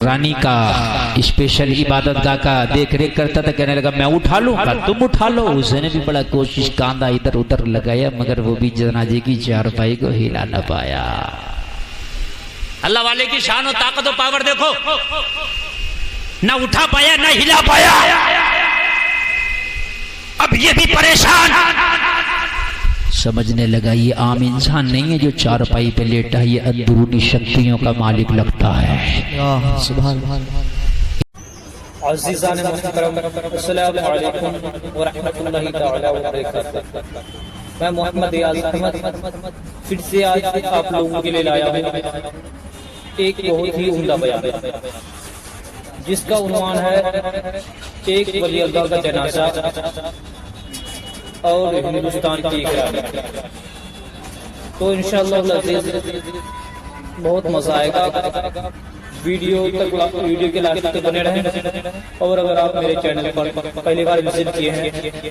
रानी का स्पेशल इबादत गाह का देख रेख करता था। कहने लगा मैं उठा लूंगा, तुम उठा लो। उसने भी बड़ा कोशिश, कांधा इधर उधर लगाया, मगर वो भी जनाजे की चारपाई को हिला न पाया। अल्लाह वाले की शान और ताकत और पावर देखो, ना उठा पाया ना हिला पाया। अब ये भी परेशान, समझने लगा ये आम इंसान नहीं है जो चारपाई पे लेटा है, ये अंदरूनी शक्तियों का मालिक लगता है। मैं मोहम्मद अहमद फिर से आज आप लोगों के लिए लाया हूँ एक बहुत ही उम्दा बयान, जिसका उन्वान है एक वली अल्लाह का जनाजा और हिंदुस्तान की इकरार। तो इंशाअल्लाह बहुत मजा आएगा। वीडियो के लास्ट तक बने रहें। और अगर आप मेरे चैनल पर पहली बार विजिट किए हैं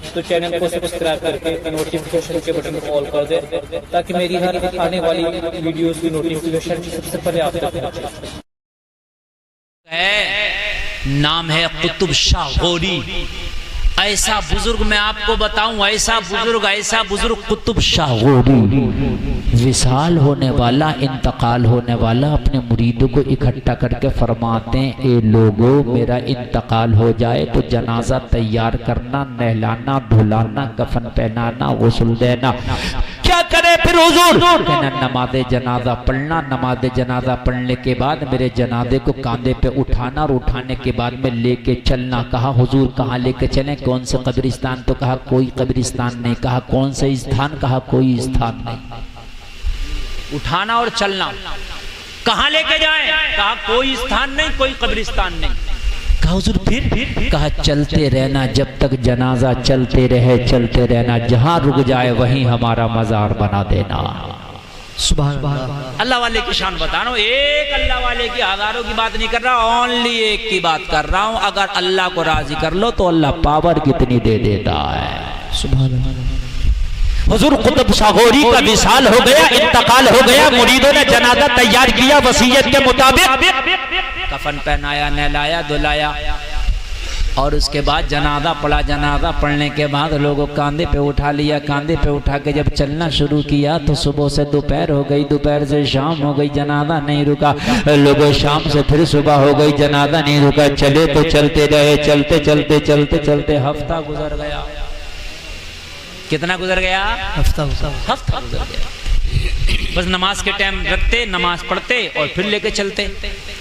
तो चैनल को सब्सक्राइब करके नोटिफिकेशन के बटन को ऑल कर दे, ताकि मेरी हर आने वाली वीडियोस की नोटिफिकेशन सबसे पहले आप तक पहुंचे। नाम है कुतुब शाह गौरी। ऐसा बुजुर्ग मैं आपको बताऊं, ऐसा बुजुर्ग कुतुब शाह गौरी, विशाल होने वाला, इंतकाल होने वाला, अपने मुरीदों को इकट्ठा करके फरमाते हैं ए लोगों, मेरा इंतकाल हो जाए तो जनाजा तैयार करना, नहलाना, धुलाना, कफन पहनाना, गुस्ल देना। क्या करे फिर हुजूर? कहना नमाज़े जनाजा पढ़ना, नमाज़े जनाजा पढ़ने के बाद मेरे जनाजे को कांधे पे उठाना और उठाने के बाद में लेके चलना। कहा हुजूर कहाँ लेके चलें, कौन से कब्रिस्तान? तो कहा कोई कब्रिस्तान नहीं। कहा कौन से स्थान? कहा कोई स्थान नहीं। उठाना और चलना, कहाँ लेके जाएं? कहा कोई स्थान नहीं, कोई कब्रिस्तान नहीं। कहा हुजूर फिर? कहा चलते रहना, जब तक जनाजा चलते रहे चलते रहना, जहां रुक जाए वहीं हमारा मजार बना देना। सुभान अल्लाह। अल्लाह वाले की शान बता रहा हूँ, एक अल्लाह वाले की हजारों की बात नहीं कर रहा, ओनली एक की बात कर रहा हूँ। अगर अल्लाह को राजी कर लो तो अल्लाह पावर कितनी दे देता है। सुभान अल्लाह। हुजूर कुतुब शाह गौरी का विसाल हो गया, इंतकाल हो गया, मुरीदों ने जनाजा तैयार किया वसीयत के मुताबिक, कफन पहनाया, नहलाया, धुलाया और उसके बाद जनाजा पढ़ा। जनाजा पढ़ने के बाद लोगों कांधे पे उठा लिया। कांधे पे उठा के जब चलना शुरू किया तो सुबह से दोपहर हो गई, दोपहर से शाम हो गई, जनाजा नहीं रुका। लोगों शाम से फिर सुबह हो गई, जनाजा नहीं रुका। चले तो चलते रहे, चलते चलते चलते चलते हफ्ता गुजर गया। कितना गुजर गया? हफ्ता गुजर गया। बस नमाज के टाइम रखते, नमाज पढ़ते और फिर लेके चलते।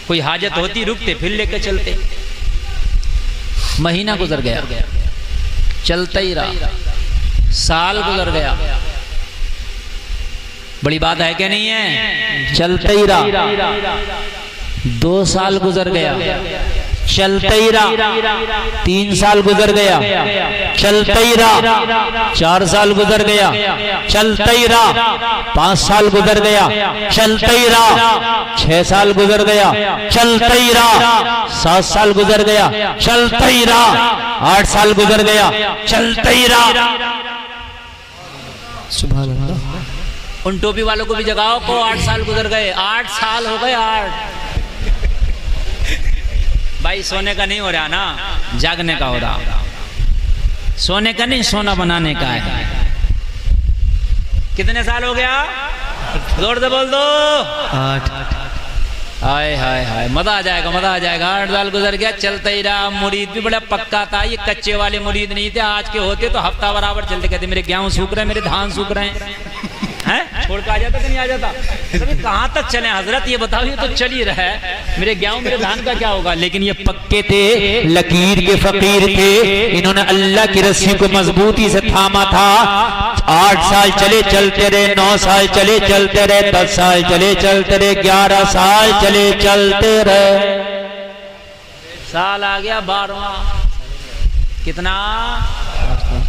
कोई हाजत होती रुकते, फिर लेके चलते। महीना गुजर गया, चलता ही रहा। साल गुजर गया। बड़ी बात है क्या नहीं है? चलता ही रहा। 2 साल गुजर गया, चलता ही रहा। 3 साल गुजर गया, चलता ही रहा। 4 साल गुजर गया, चलता ही रहा। 5 साल गुजर गया, चलता ही रहा। 6 साल गुजर गया, चलता ही रहा। 7 साल गुजर गया, चलता ही रहा। 8 साल गुजर गया, चलता ही रहा। सुभान अल्लाह। उन टोपी वालों को भी जगाओ को 8 साल गुजर गए। 8 साल हो गए। 8 भाई सोने का नहीं हो रहा ना, जागने का हो रहा। सोने का नहीं, सोना बनाने का है। कितने साल हो गया? जोर से बोल दो। 8। हाय हाय हाय, मजा आ जाएगा, मजा आ जाएगा। 8 साल गुजर गया, चलता ही रहा। मुरीद भी बड़ा पक्का था, ये कच्चे वाले मुरीद नहीं थे। आज के होते तो हफ्ता बराबर चलते, कहते मेरे गेहूं सूख रहे हैं, मेरे धान सूख रहे हैं। छोड़ के आ जाता कि नहीं आ जाता? कहाँ तक चले हजरत, ये बताओ। ये तो चल ही रहा है, मेरे गेहूं मेरे धान का क्या होगा? लेकिन ये पक्के थे, लकीर के फकीर थे, इन्होंने अल्लाह की रस्सी को मजबूती से थामा था। 8 साल चले चलते रहे, 9 साल चले चलते रहे, 10 साल चले चलते रहे, 11 साल चले चलते रहे। साल आ गया 12वां। कितना?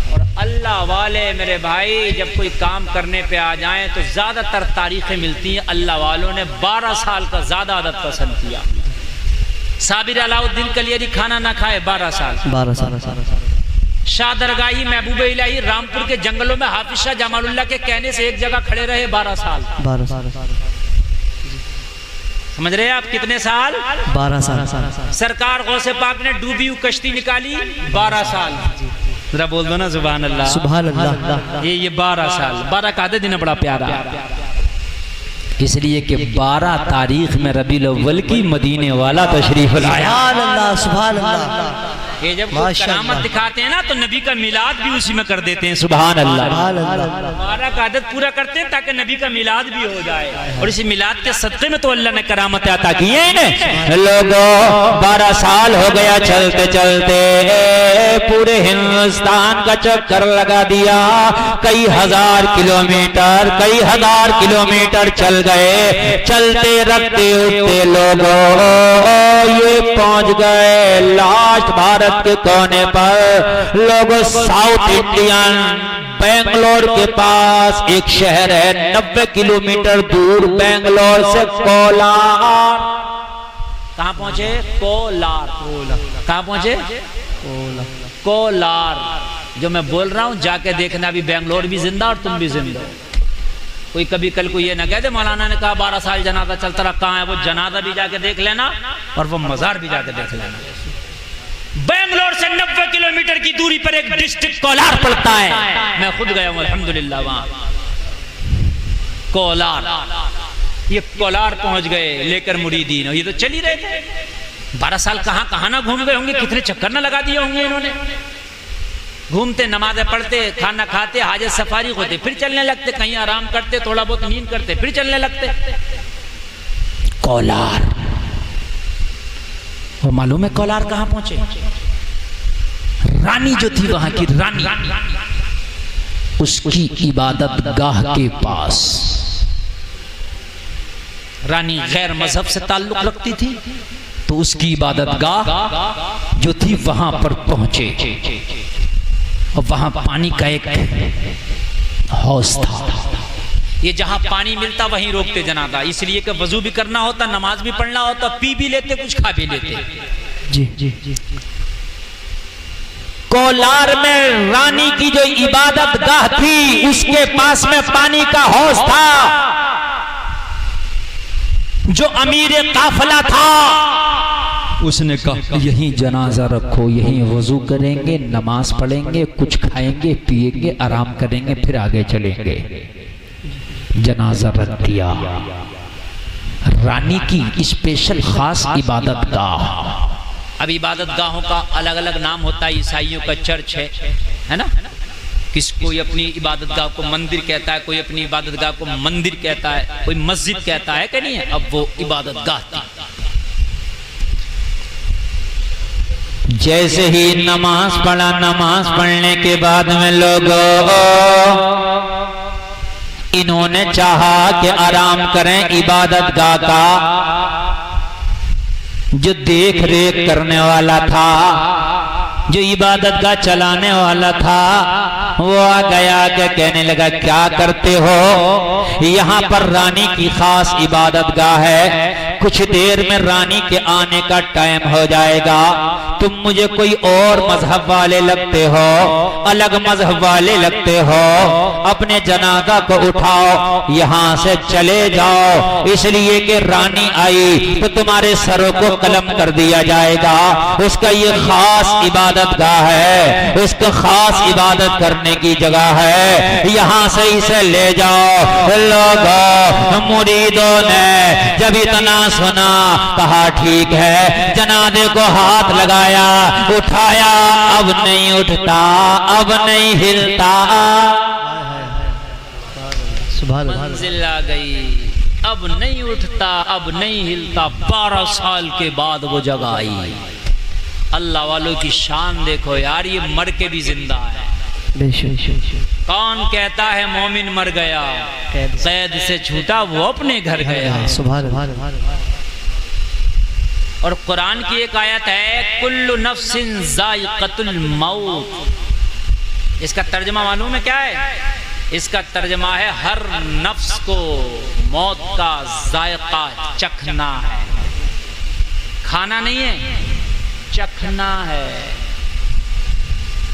और अल्लाह वाले मेरे भाई जब कोई काम करने पे आ जाएं तो ज्यादातर तारीखें मिलती हैं अल्लाह वालों ने 12 साल का ज्यादा आदत पसंद किया। साबिर अलाउद्दीन कलियरी खाना ना खाए 12 साल। शाह दरगाही महबूब इलाही रामपुर के जंगलों में हाफिज शाह जमालुल्लाह के कहने से एक जगह खड़े रहे 12 साल। समझ रहे हैं आप? कितने साल? 12 साल। सरकार गौसे पाक ने डूबी हुई कश्ती निकाली 12 साल। जरा बोल दो ना सुभान अल्लाह। सुभान अल्लाह। ये 12 साल, 12 का आधे दिन बड़ा प्यारा, इसलिए कि 12 तारीख में रबीउल अव्वल की मदीने वाला तशरीफ लाया। सुभान अल्लाह, सुभान अल्लाह। ये जब कोई करामत दिखाते हैं ना तो नबी का मिलाद भी उसी में कर देते हैं। सुभान अल्लाह। 12 का आदत पूरा करते हैं ताकि नबी का मिलाद भी हो जाए, और इसी मिलाद के सदक़े में तो अल्लाह ने करामत अता की है। लोगों 12 साल हो गया चलते चलते, पूरे हिंदुस्तान का चक्कर लगा दिया, कई हजार किलोमीटर चल गए। चलते रखते उठते लोगों ये पहुंच गए लास्ट भारत के कोने पर। लोगों साउथ इंडियन बेंगलोर के पास एक शहर है 90 किलोमीटर दूर बेंगलोर से कोलार। कहाँ पहुंचे? कोलार। कहाँ पहुंचे? कोलार। जो मैं बोल रहा हूँ जाके देखना, अभी बेंगलोर भी जिंदा और तुम भी जिंदा। कोई कभी कल को ये ना कह दे मौलाना ने कहा 12 साल जनाजा चलता रहा, कहाँ है वो जनाजा भी जाके देख लेना और वो मजार भी जाके देख लेना। बेंगलोर से 90 किलोमीटर की दूरी पर एक डिस्ट्रिक्ट कोलार पड़ता है। मैं खुद गया हूं अल्हम्दुलिल्लाह वहां कोलार। ये कोलार पहुंच गए लेकर मुरीदीन, और ये तो चल ही रहे थे। 12 साल कहां ना घूम गए होंगे, कितने चक्कर ना लगा दिए होंगे इन्होंने। घूमते, नमाजें पढ़ते, खाना खाते, हाजत सफारी होते, फिर चलने लगते, कहीं आराम करते, थोड़ा बहुत नींद करते, फिर चलने लगते। कोलार। वो मालूम है कोलार कहां पहुंचे? रानी जो थी वहां की रानी, उसकी इबादत गाह के पास। रानी गैर मजहब से ताल्लुक रखती थी, तो उसकी इबादत गाह जो थी वहां पर पहुंचे, और वहां पानी का एक हौज था। ये जहां पानी मिलता वहीं रोकते जनाजा, इसलिए कि वजू भी करना होता, नमाज भी पढ़ना होता, पी भी लेते, कुछ खा भी लेते। जी जी जी। कोलार में रानी की जो इबादत गाह थी उसके पास में पानी का हौज था। जो अमीर काफिला था उसने कहा यहीं जनाजा रखो, यहीं वजू करेंगे, नमाज पढ़ेंगे, कुछ खाएंगे पिएंगे, आराम करेंगे, फिर आगे चलेंगे। जनाजा रख दिया। रानी की स्पेशल खास इबादत गाह। अब इबादत गाहों का अलग अलग नाम होता है। ईसाइयों का चर्च है ना, कोई अपनी इबादत गाह को मंदिर कहता है, कोई अपनी इबादत गाह को मंदिर कहता है, कोई मस्जिद कहता है कि नहीं है। अब वो इबादत गाह थी। जैसे ही नमाज पढ़ा, नमाज पढ़ने के बाद में लोगों इन्होंने चाहा कि आराम करें। इबादत गाह का जो देख रेख करने वाला था, जो इबादत गाह चलाने वाला था, वो आ गया कि कहने लगा क्या करते हो? यहाँ पर रानी की खास इबादत गाह है, कुछ देर में रानी के आने का टाइम हो जाएगा। तुम मुझे कोई और मजहब वाले लगते हो, अलग मजहब वाले लगते हो, अपने जनाजा को उठाओ, यहाँ से चले जाओ, इसलिए कि रानी आई तो तुम्हारे सरों को कलम कर दिया जाएगा। उसका ये खास इबादत गाह है, उसको खास इबादत करने की जगह है, यहाँ से इसे ले जाओ। लोगों मुरीदों ने जब इतना सुना कहा ठीक है, जनाजे को हाथ लगाया, उठाया, अब नहीं उठता, अब नहीं हिलता। मंजिल आ गई, अब नहीं उठता, अब नहीं हिलता। 12 साल के बाद वो जगह आई। अल्लाह वालों की शान देखो यार, ये मर के भी जिंदा है। कौन कहता है मोमिन मर गया, कैद से छूटा वो अपने घर गया। और कुरान की एक आयत है, कुल्लु नफ्सिन ज़ाइक़तुल मौत। इसका तर्जमा मालूम है क्या है? इसका तर्जमा है हर नफ्स को मौत का जायका चखना है। खाना नहीं है, चखना है।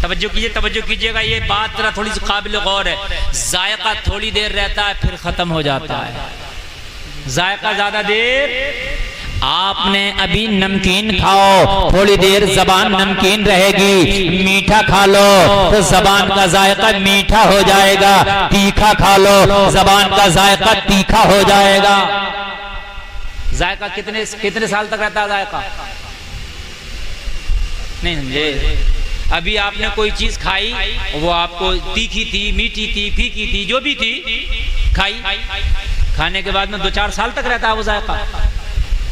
तवज्जो कीजिएगा, ये बात जरा थोड़ी सी काबिल गौर है। जायका थोड़ी देर रहता है फिर खत्म हो जाता है, जायका ज्यादा देर आपने अभी नमकीन खाओ, थोड़ी देर जबान नमकीन रहेगी, मीठा खा लो तो जबान का जायका मीठा हो जाएगा, तीखा खा लो जबान का जायका तीखा हो जाएगा। जायका कितने साल तक रहता है जायका? नहीं समझे? अभी आपने कोई चीज खाई, वो आपको तीखी थी, मीठी थी, फीकी थी, जो भी थी, खाई, खाने के बाद में 2-4 साल तक रहता है वो जायका।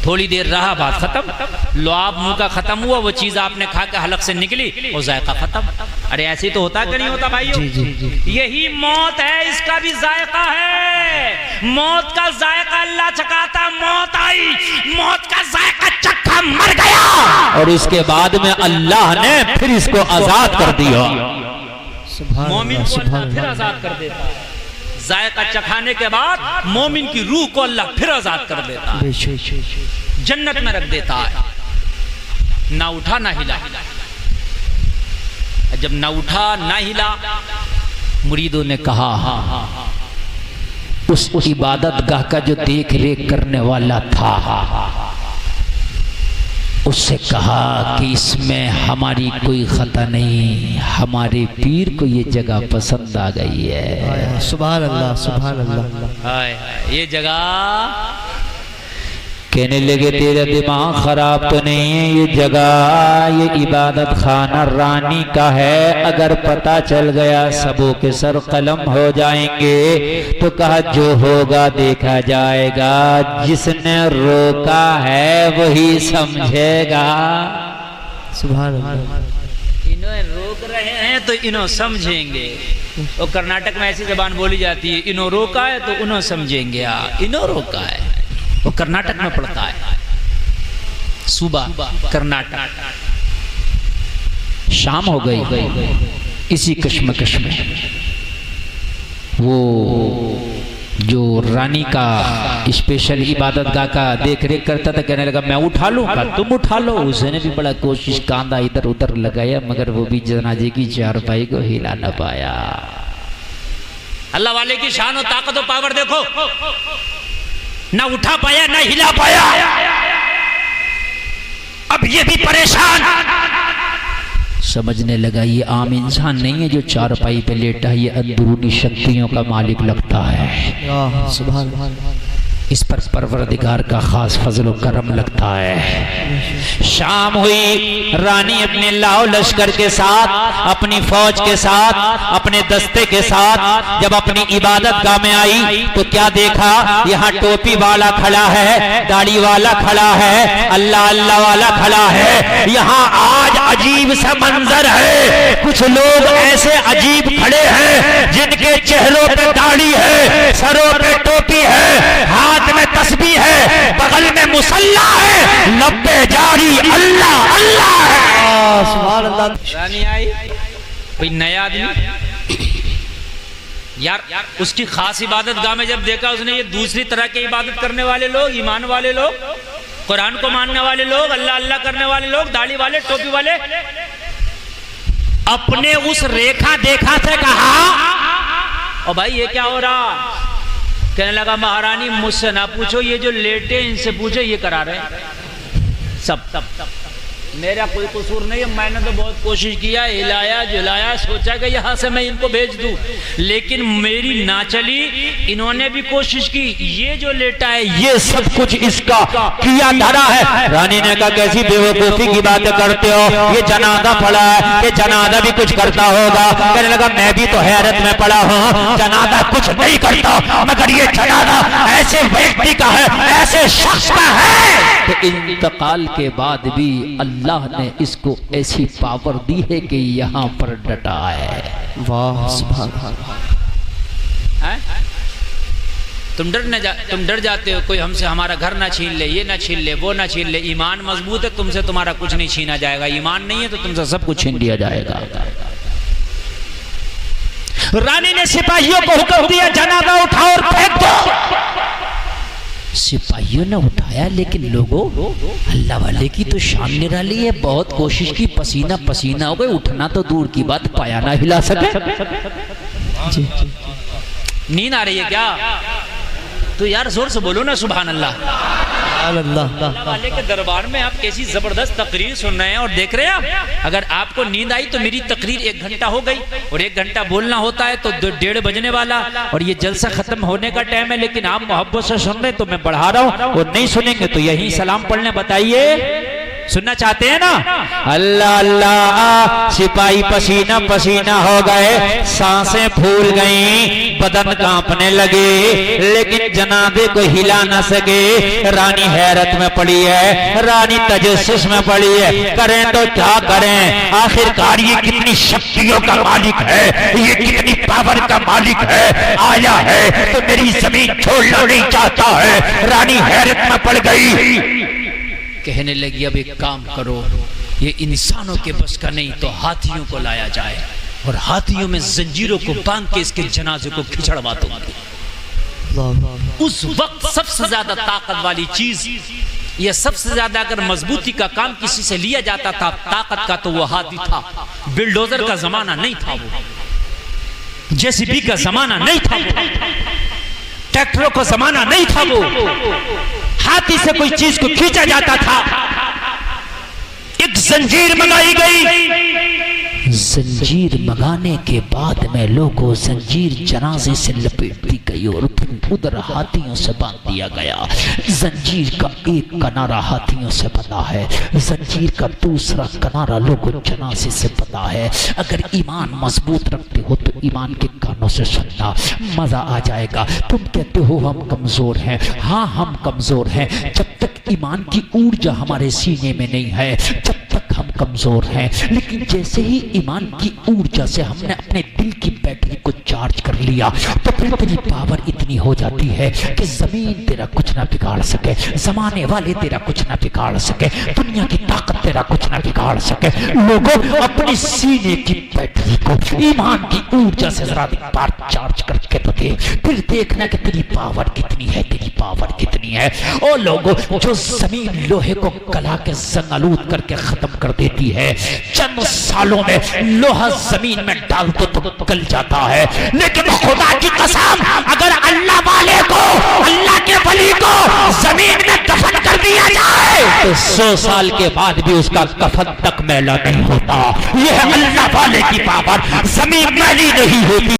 थोड़ी देर रहा, बात खत्म, लुआब मुंह का खत्म हुआ, वो चीज आपने खा के हलक से निकली, वो जायका खत्म। अरे ऐसे तो होता कि नहीं होता भाइयों? यही मौत है, इसका भी जायका है। मौत का जायका अल्लाह चखाता, मौत आई, मौत का जायका चखा, मर गया, और इसके बाद में अल्लाह ने फिर इसको आजाद कर दिया। मोमिन को अल्लाह फिर आजाद कर देता है। जायका चखाने के बाद मोमिन की रूह को अल्लाह फिर आजाद कर देता है, जन्नत में रख देता है। ना उठा ना हिला। जब ना उठा ना हिला, मुरीदों ने कहा उस इबादत गाह का जो देख रेख करने वाला था, उससे कहा कि इसमें हमारी कोई खता नहीं, हमारे पीर को ये जगह पसंद आ गई है। सुभान अल्लाह, सुभान अल्लाह। ये जगह, कहने लगे तेरा दिमाग खराब तो नहीं है, ये जगह, ये इबादत खाना रानी का है, अगर पता चल गया सबों के सर कलम हो जाएंगे। तो कहा जो होगा देखा जाएगा, जिसने रोका है वही समझेगा। सुभान अल्लाह। इन्होंने रोक रहे हैं तो इन्हों समझेंगे। और कर्नाटक में ऐसी जबान बोली जाती है, इन्हों रोका है तो उन्हों समझेंगे। इन्हों रोका है, वो कर्नाटक में पड़ता है, सूबा कर्नाटक। शाम हो गई, इसी कश्मकश में वो जो रानी का स्पेशल इबादत गाह का देख रेख करता था, कहने लगा मैं उठा लूंगा, तुम उठा लो। उसने भी बड़ा कोशिश, कांधा इधर उधर लगाया, मगर वो भी जनाजे की चारपाई को हिला न पाया। अल्लाह वाले की शान और ताकत और पावर देखो, ना उठा पाया ना हिला पाया। अब ये भी परेशान, समझने लगा ये आम इंसान नहीं है जो चारपाई पे लेटा है, ये अंदरूनी शक्तियों का मालिक लगता है। सुभान, इस पर परवरदिगार का खास फजल और करम लगता है। शाम हुई, रानी अपने लाओ लश्कर के साथ, अपनी फौज के साथ, अपने दस्ते के साथ जब अपनी इबादत गाह में आई तो क्या देखा? यहाँ टोपी वाला खड़ा है, दाढ़ी वाला खड़ा है, अल्लाह अल्लाह वाला खड़ा है। यहाँ आज अजीब सा मंजर है, कुछ लोग ऐसे अजीब खड़े हैं जिनके चेहरों पे दाढ़ी है, सरों पे टोपी है, हाथ में तस्बीह है, बगल में मुसल्ला है, लब्बे जारी अल्लाह अल्लाह है। सुभान अल्लाह। रानी आई, कोई नया आदमी यार, उसकी खास इबादत गाह में जब देखा उसने, ये दूसरी तरह की इबादत करने वाले लोग, ईमान वाले लोग, कुरान को मानने वाले लोग, अल्लाह अल्लाह करने वाले लोग, दाढ़ी वाले, टोपी वाले, अपने उस रेखा देखा से कहा और भाई ये क्या हो रहा? कहने लगा महारानी मुझसे ना पूछो, ये जो लेटे इनसे पूछो, ये करा रहे सब। मेरा कोई कसूर नहीं है, मैंने तो बहुत कोशिश किया, हिलाया जुलाया, सोचा कि यहाँ से मैं इनको भेज दूं, लेकिन मेरी ना चली। इन्होंने भी कोशिश की, ये जो लेटा है ये सब कुछ इसका किया धरा है। रानी ने कहा कैसी बेवकूफी की बातें करते हो, ये जनाजा पड़ा है, ये जनाजा भी कुछ करता होगा। कहने लगा मैं भी तो हैरत में पड़ा हूँ, जनाजा कुछ नहीं करता, मगर ये जनाजा ऐसे व्यक्ति का है, ऐसे शख्स का है। तो इंतकाल के बाद भी अल्लाह ने इसको ऐसी पावर दी है कि यहाँ पर डटा है। वाह सुभान। तुम डर जाते हो कोई हमसे हमारा घर ना छीन ले, ये ना छीन ले, वो ना छीन ले। ईमान मजबूत है, तुमसे तुम्हारा कुछ नहीं छीना जाएगा। ईमान नहीं है तो तुमसे सब कुछ छीन लिया जाएगा। रानी ने सिपाहियों को हुक्म दिया जनाजा उठाओ और फेंक दो। सिपाहियों ने उठाया, लेकिन लोगों अल्लाह वाले की तो शान निराली है, बहुत कोशिश की, पसीना पसीना हो गए, उठना तो दूर की बात, पाया ना हिला सके। नींद आ रही है क्या? तो यार जोर से बोलो ना सुभान अल्लाह। अल्लाह वाले के दरबार में आप कैसी जबरदस्त तकरीर सुन रहे हैं और देख रहे हैं आप। अगर आपको नींद आई तो मेरी तकरीर 1 घंटा हो गई, और 1 घंटा बोलना होता है तो 1:30 बजने वाला, और ये जलसा खत्म होने का टाइम है, लेकिन आप मोहब्बत से सुन रहे तो मैं बढ़ा रहा हूँ, और नहीं सुनेंगे तो यही सलाम पढ़ने। बताइए, सुनना चाहते हैं ना? अल्लाह अल्लाह, सिपाही पसीना पसीना हो गए, सांसें फूल गईं, बदन कांपने लगे, लेकिन जनाबे को हिला न सके। रानी हैरत में पड़ी है, रानी तजस्सुस में पड़ी है, करें तो क्या करें? आखिरकार ये कितनी शक्तियों का मालिक है, ये कितनी पावर का मालिक है, आया है तो मेरी जमीन छोड़ना नहीं चाहता है। रानी हैरत में पड़ गई, कहने लगी अब एक काम करो, ये इंसानों के बस का नहीं तो हाथियों को लाया जाए, और हाथियों में जंजीरों को बांध के इसके जनाजे को खिंचड़वा दूंगी। उस वक्त सबसे ज्यादा ताकत वाली चीज, ये सबसे ज्यादा अगर मजबूती का काम किसी से लिया जाता था ताकत का, तो वो हाथी था। बिल्डोजर का जमाना नहीं था, वो जेसीबी का जमाना नहीं था, ट्रैक्टरों का जमाना नहीं था, वो हाथी से कोई चीज को खींचा जाता था। एक जंजीर मंगाई गई, जंजीर मंगाने के बाद में लोगों जंजीर जनाजे से लपेट दी गई और उधर हाथियों से बांध दिया गया। जंजीर का एक किनारा हाथियों से बंधा है, जंजीर का दूसरा किनारा लोगों जनाजे से बंधा है। अगर ईमान मजबूत रखते हो तो ईमान के कानों से सुनना, मजा आ जाएगा। तुम कहते हो हम कमजोर हैं, हाँ हम कमजोर हैं। जब तक ईमान की ऊर्जा हमारे सीने में नहीं है जब तक हम कमजोर हैं, लेकिन जैसे ही ईमान की ऊर्जा से हमने अपने दिल की बैटरी को चार्ज कर लिया तो फिर तेरी पावर इतनी हो जाती है कि जमीन तेरा कुछ ना बिगाड़ सके, जमाने वाले तेरा कुछ ना बिगाड़ सके, दुनिया की ताकत तेरा कुछ ना बिगाड़ सके। लोगों, अपनी सीने की बैटरी को ईमान की ऊर्जा से जरा एक बार चार्ज करके तो दे, फिर देखना कि तेरी पावर कितनी है, तेरी पावर कितनी है। ओ लोगों, जो जमीन लोहे को गला के जंग-आलूद करके खत्म कर देती है, चंद सालों में लोहा जमीन में डाल दो तो गल जाता है, लेकिन खुदा की कसम अगर अल्लाह वाले को, अल्लाह के वली को जमीन में दफन कर दिया जाए तो 100 साल के बाद भी उसका कफन तक मैला नहीं होता। यह है अल्लाह वाले की पावर, जमीन मैली नहीं होती।